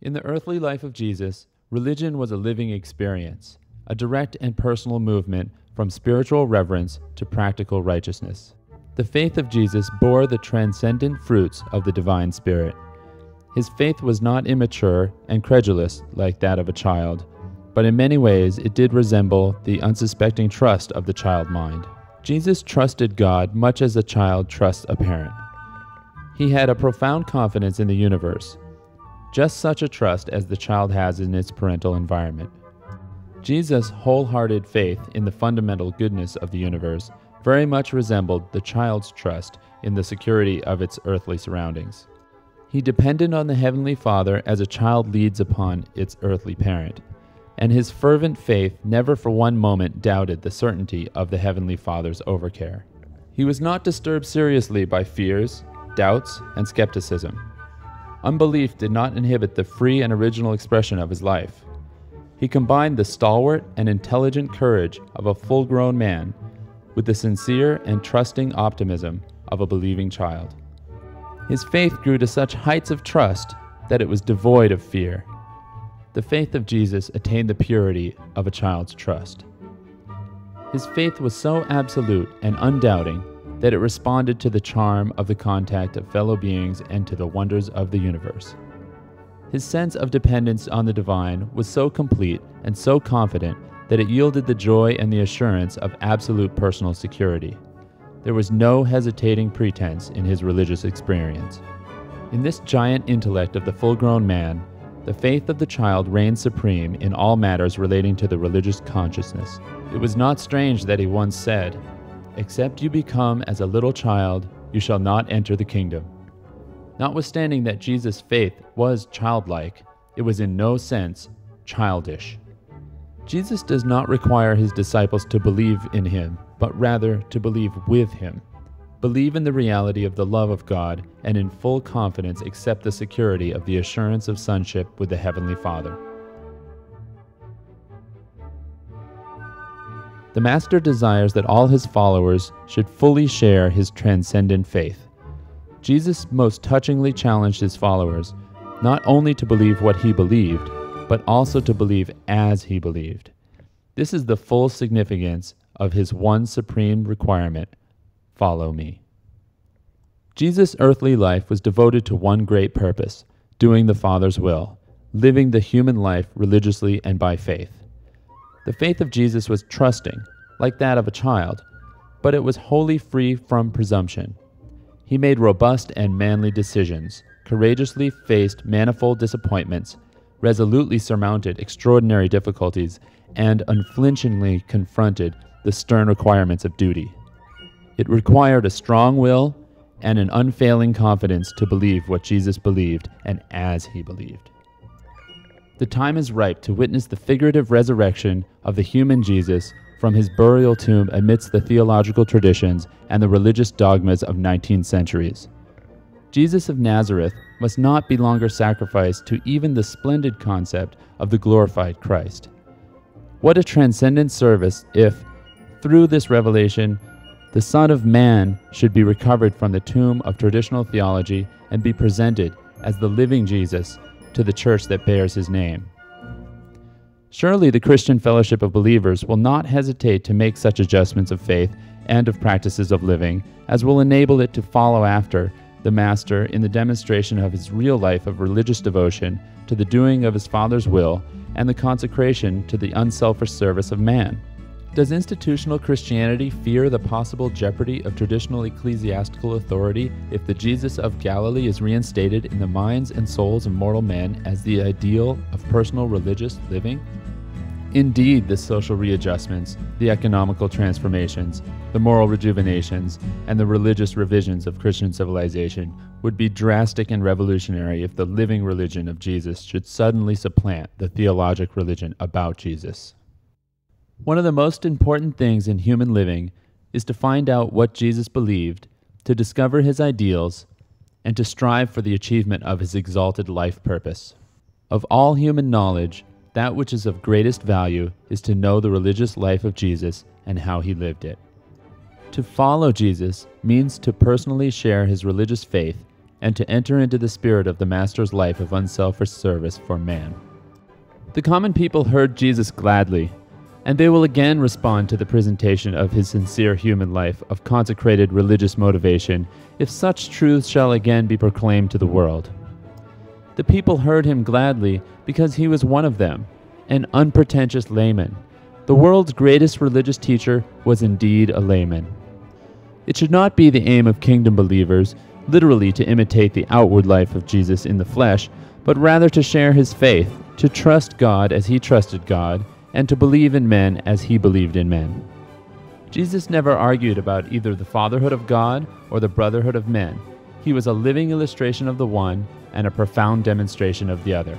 In the earthly life of Jesus, religion was a living experience, a direct and personal movement from spiritual reverence to practical righteousness. The faith of Jesus bore the transcendent fruits of the divine Spirit. His faith was not immature and credulous like that of a child, but in many ways it did resemble the unsuspecting trust of the child mind. Jesus trusted God much as a child trusts a parent. He had a profound confidence in the universe, just such a trust as the child has in its parental environment. Jesus' wholehearted faith in the fundamental goodness of the universe very much resembled the child's trust in the security of its earthly surroundings. He depended on the Heavenly Father as a child leads upon its earthly parent, and his fervent faith never for one moment doubted the certainty of the Heavenly Father's overcare. He was not disturbed seriously by fears, doubts, and skepticism. Unbelief did not inhibit the free and original expression of his life. He combined the stalwart and intelligent courage of a full-grown man with the sincere and trusting optimism of a believing child. His faith grew to such heights of trust that it was devoid of fear. The faith of Jesus attained the purity of a child's trust. His faith was so absolute and undoubting that it responded to the charm of the contact of fellow beings and to the wonders of the universe. His sense of dependence on the divine was so complete and so confident that it yielded the joy and the assurance of absolute personal security. There was no hesitating pretense in his religious experience. In this giant intellect of the full-grown man, the faith of the child reigned supreme in all matters relating to the religious consciousness. It was not strange that he once said, "Except you become as a little child, you shall not enter the kingdom." Notwithstanding that Jesus' faith was childlike, it was in no sense childish. Jesus does not require his disciples to believe in him, but rather to believe with him. Believe in the reality of the love of God, and in full confidence accept the security of the assurance of sonship with the Heavenly Father. The Master desires that all his followers should fully share his transcendent faith. Jesus most touchingly challenged his followers not only to believe what he believed, but also to believe as he believed. This is the full significance of his one supreme requirement: follow me. Jesus' earthly life was devoted to one great purpose: doing the Father's will, living the human life religiously and by faith. The faith of Jesus was trusting, like that of a child, but it was wholly free from presumption. He made robust and manly decisions, courageously faced manifold disappointments, resolutely surmounted extraordinary difficulties, and unflinchingly confronted the stern requirements of duty. It required a strong will and an unfailing confidence to believe what Jesus believed and as he believed. The time is ripe to witness the figurative resurrection of the human Jesus from his burial tomb amidst the theological traditions and the religious dogmas of 19 centuries. Jesus of Nazareth must not be longer sacrificed to even the splendid concept of the glorified Christ. What a transcendent service if, through this revelation, the Son of Man should be recovered from the tomb of traditional theology and be presented as the living Jesus to the church that bears his name. Surely the Christian fellowship of believers will not hesitate to make such adjustments of faith and of practices of living as will enable it to follow after the Master in the demonstration of his real life of religious devotion to the doing of his Father's will and the consecration to the unselfish service of man. Does institutional Christianity fear the possible jeopardy of traditional ecclesiastical authority if the Jesus of Galilee is reinstated in the minds and souls of mortal men as the ideal of personal religious living? Indeed, the social readjustments, the economical transformations, the moral rejuvenations, and the religious revisions of Christian civilization would be drastic and revolutionary if the living religion of Jesus should suddenly supplant the theologic religion about Jesus. One of the most important things in human living is to find out what Jesus believed, to discover his ideals, and to strive for the achievement of his exalted life purpose. Of all human knowledge, that which is of greatest value is to know the religious life of Jesus and how he lived it. To follow Jesus means to personally share his religious faith and to enter into the spirit of the Master's life of unselfish service for man. The common people heard Jesus gladly, and they will again respond to the presentation of his sincere human life of consecrated religious motivation if such truths shall again be proclaimed to the world. The people heard him gladly because he was one of them, an unpretentious layman. The world's greatest religious teacher was indeed a layman. It should not be the aim of kingdom believers literally to imitate the outward life of Jesus in the flesh, but rather to share his faith, to trust God as he trusted God, and to believe in men as he believed in men. Jesus never argued about either the fatherhood of God or the brotherhood of men. He was a living illustration of the one and a profound demonstration of the other.